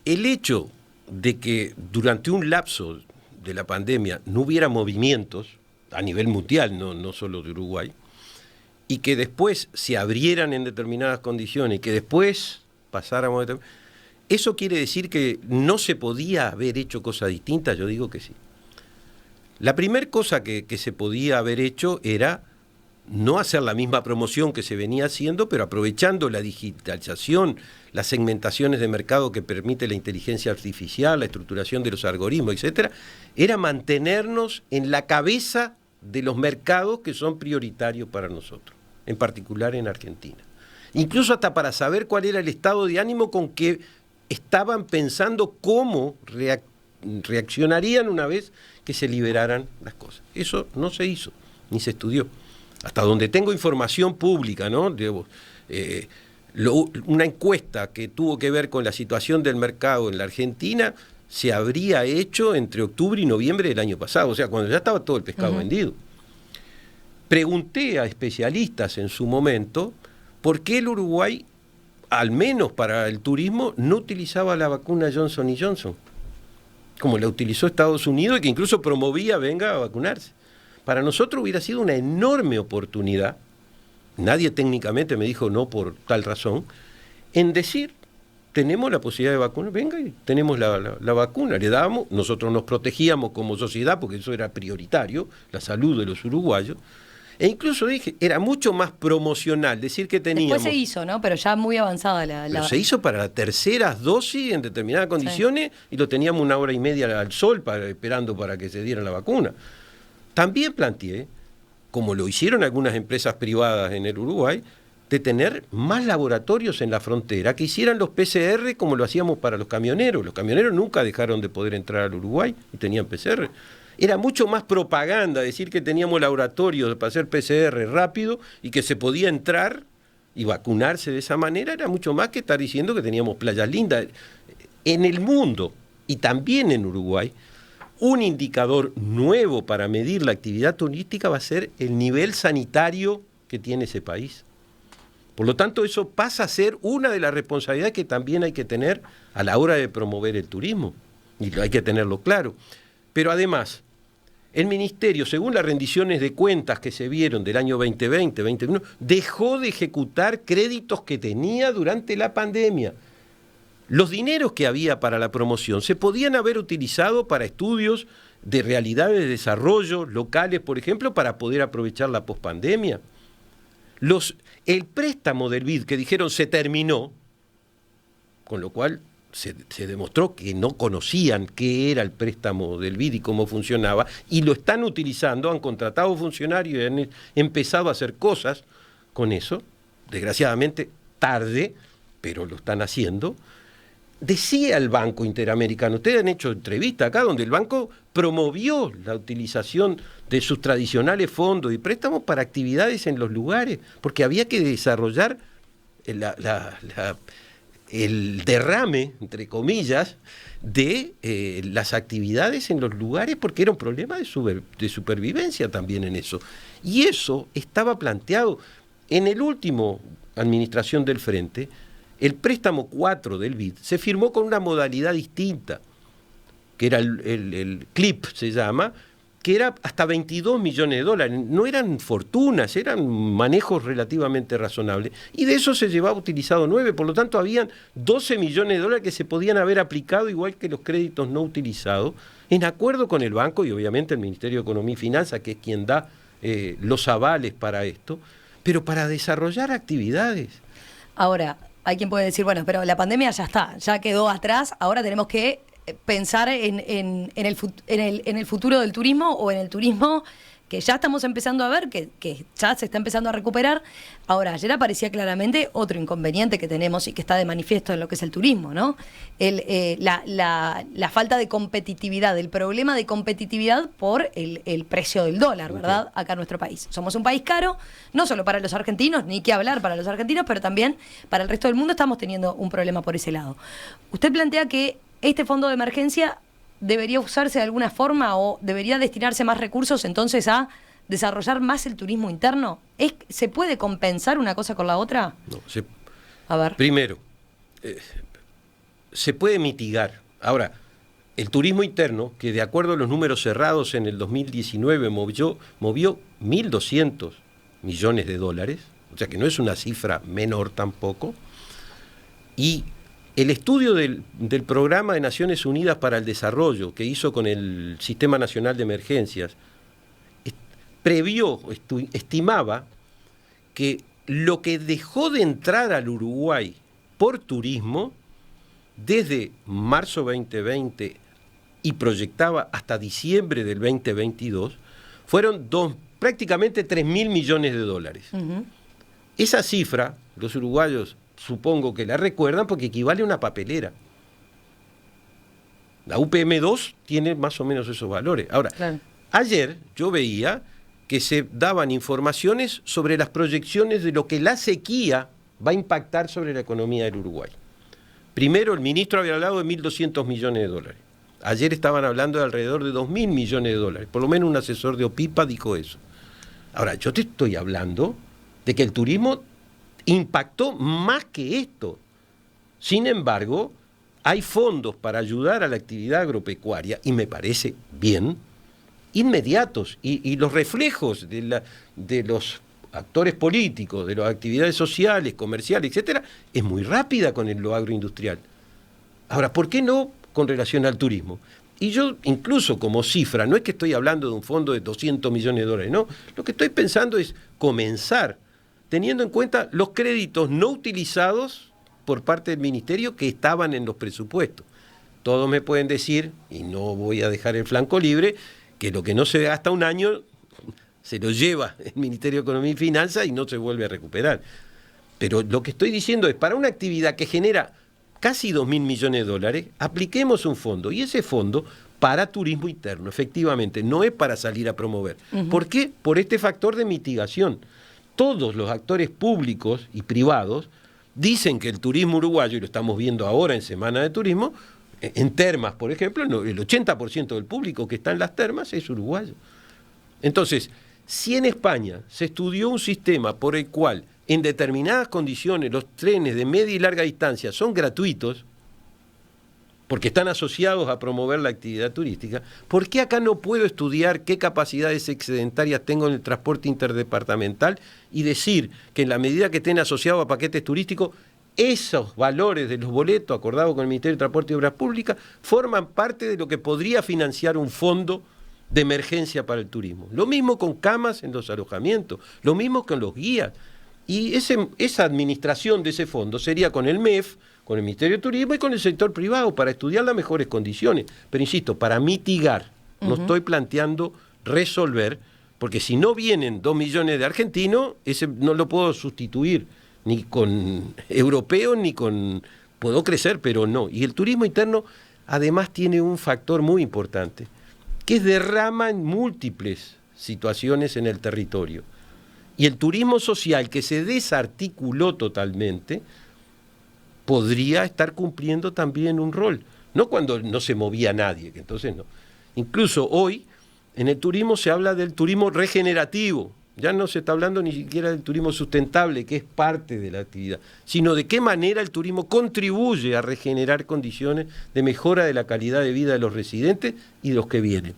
el hecho de que durante un lapso de la pandemia no hubiera movimientos a nivel mundial, no solo de Uruguay, y que después se abrieran en determinadas condiciones y que después pasáramos... ¿Eso quiere decir que no se podía haber hecho cosas distintas? Yo digo que sí. La primera cosa que se podía haber hecho era no hacer la misma promoción que se venía haciendo, pero aprovechando la digitalización, las segmentaciones de mercado que permite la inteligencia artificial, la estructuración de los algoritmos, etcétera, era mantenernos en la cabeza de los mercados que son prioritarios para nosotros, en particular en Argentina. Incluso hasta para saber cuál era el estado de ánimo con que estaban pensando cómo reaccionarían una vez que se liberaran las cosas. Eso no se hizo, ni se estudió. Hasta donde tengo información pública, ¿no? Una encuesta que tuvo que ver con la situación del mercado en la Argentina se habría hecho entre octubre y noviembre del año pasado, o sea, cuando ya estaba todo el pescado vendido. Pregunté a especialistas en su momento por qué el Uruguay, al menos para el turismo, no utilizaba la vacuna Johnson & Johnson, como la utilizó Estados Unidos y que incluso promovía venga a vacunarse. Para nosotros hubiera sido una enorme oportunidad, nadie técnicamente me dijo no por tal razón, en decir, tenemos la posibilidad de vacunar, venga y tenemos la vacuna, le dábamos, nosotros nos protegíamos como sociedad, porque eso era prioritario, la salud de los uruguayos, e incluso dije, era mucho más promocional decir que teníamos... Después se hizo, ¿no? Pero ya muy avanzada Pero se hizo para la tercera dosis en determinadas condiciones y lo teníamos 1 hora y media al sol esperando para que se diera la vacuna. También planteé, como lo hicieron algunas empresas privadas en el Uruguay, de tener más laboratorios en la frontera que hicieran los PCR como lo hacíamos para los camioneros. Los camioneros nunca dejaron de poder entrar al Uruguay y tenían PCR. Era mucho más propaganda decir que teníamos laboratorios para hacer PCR rápido y que se podía entrar y vacunarse de esa manera, era mucho más que estar diciendo que teníamos playas lindas. En el mundo y también en Uruguay, un indicador nuevo para medir la actividad turística va a ser el nivel sanitario que tiene ese país. Por lo tanto, eso pasa a ser una de las responsabilidades que también hay que tener a la hora de promover el turismo. Y hay que tenerlo claro. Pero además, el Ministerio, según las rendiciones de cuentas que se vieron del año 2020, 2021, dejó de ejecutar créditos que tenía durante la pandemia. Los dineros que había para la promoción se podían haber utilizado para estudios de realidades de desarrollo locales, por ejemplo, para poder aprovechar la pospandemia. El préstamo del BID que dijeron se terminó, con lo cual se demostró que no conocían qué era el préstamo del BID y cómo funcionaba, y lo están utilizando, han contratado funcionarios y han empezado a hacer cosas con eso, desgraciadamente tarde, pero lo están haciendo. Decía el Banco Interamericano, ustedes han hecho entrevista acá donde el banco promovió la utilización de sus tradicionales fondos y préstamos para actividades en los lugares, porque había que desarrollar el derrame, entre comillas, de las actividades en los lugares, porque era un problema de supervivencia también en eso. Y eso estaba planteado en el último administración del Frente. El préstamo 4 del BID se firmó con una modalidad distinta, que era el CLIP, se llama, que era hasta 22 millones de dólares. No eran fortunas, eran manejos relativamente razonables. Y de eso se llevaba utilizado 9, por lo tanto habían 12 millones de dólares que se podían haber aplicado, igual que los créditos no utilizados, en acuerdo con el banco y obviamente el Ministerio de Economía y Finanzas, que es quien da los avales para esto, pero para desarrollar actividades. Ahora, hay quien puede decir, bueno, pero la pandemia ya está, ya quedó atrás, ahora tenemos que pensar en el futuro del turismo o en el turismo que ya estamos empezando a ver, que ya se está empezando a recuperar. Ahora, ayer aparecía claramente otro inconveniente que tenemos y que está de manifiesto en lo que es el turismo, ¿no? La falta de competitividad, el problema de competitividad por el precio del dólar, ¿verdad? Acá en nuestro país. Somos un país caro, no solo para los argentinos, ni qué hablar para los argentinos, pero también para el resto del mundo estamos teniendo un problema por ese lado. Usted plantea que este fondo de emergencia debería usarse de alguna forma o debería destinarse más recursos entonces a desarrollar más el turismo interno. ¿Se puede compensar una cosa con la otra? No, a ver. Primero, se puede mitigar. Ahora, el turismo interno, que de acuerdo a los números cerrados en el 2019 movió 1.200 millones de dólares, o sea que no es una cifra menor tampoco, y el estudio del Programa de Naciones Unidas para el Desarrollo que hizo con el Sistema Nacional de Emergencias, estimaba que lo que dejó de entrar al Uruguay por turismo desde marzo 2020 y proyectaba hasta diciembre del 2022, fueron prácticamente 3.000 millones de dólares. Uh-huh. Esa cifra, los uruguayos supongo que la recuerdan porque equivale a una papelera. La UPM2 tiene más o menos esos valores. Ahora, claro, ayer yo veía que se daban informaciones sobre las proyecciones de lo que la sequía va a impactar sobre la economía del Uruguay. Primero, el ministro había hablado de 1.200 millones de dólares. Ayer estaban hablando de alrededor de 2.000 millones de dólares. Por lo menos un asesor de OPIPA dijo eso. Ahora, yo te estoy hablando de que el turismo impactó más que esto. Sin embargo, hay fondos para ayudar a la actividad agropecuaria, y me parece bien, inmediatos, y los reflejos de los actores políticos, de las actividades sociales, comerciales, etcétera, es muy rápida con lo agroindustrial. Ahora, ¿por qué no con relación al turismo? Y yo, incluso como cifra, no es que estoy hablando de un fondo de 200 millones de dólares, no. Lo que estoy pensando es comenzar teniendo en cuenta los créditos no utilizados por parte del Ministerio que estaban en los presupuestos. Todos me pueden decir, y no voy a dejar el flanco libre, que lo que no se gasta un año se lo lleva el Ministerio de Economía y Finanzas y no se vuelve a recuperar. Pero lo que estoy diciendo es, para una actividad que genera casi 2.000 millones de dólares, apliquemos un fondo, y ese fondo para turismo interno, efectivamente, no es para salir a promover. Uh-huh. ¿Por qué? Por este factor de mitigación. Todos los actores públicos y privados dicen que el turismo uruguayo, y lo estamos viendo ahora en Semana de Turismo, en termas, por ejemplo, el 80% del público que está en las termas es uruguayo. Entonces, si en España se estudió un sistema por el cual en determinadas condiciones los trenes de media y larga distancia son gratuitos, porque están asociados a promover la actividad turística, ¿por qué acá no puedo estudiar qué capacidades excedentarias tengo en el transporte interdepartamental y decir que en la medida que estén asociados a paquetes turísticos, esos valores de los boletos acordados con el Ministerio de Transporte y Obras Públicas forman parte de lo que podría financiar un fondo de emergencia para el turismo? Lo mismo con camas en los alojamientos, lo mismo con los guías. Y esa administración de ese fondo sería con el MEF, con el Ministerio de Turismo y con el sector privado para estudiar las mejores condiciones. Pero insisto, para mitigar, no estoy planteando resolver, porque si no vienen 2 millones de argentinos, ese no lo puedo sustituir ni con europeos ni con... Puedo crecer, pero no. Y el turismo interno además tiene un factor muy importante, que es derrama en múltiples situaciones en el territorio. Y el turismo social, que se desarticuló totalmente, podría estar cumpliendo también un rol. No cuando no se movía nadie, que entonces no. Incluso hoy, en el turismo se habla del turismo regenerativo. Ya no se está hablando ni siquiera del turismo sustentable, que es parte de la actividad, sino de qué manera el turismo contribuye a regenerar condiciones de mejora de la calidad de vida de los residentes y de los que vienen.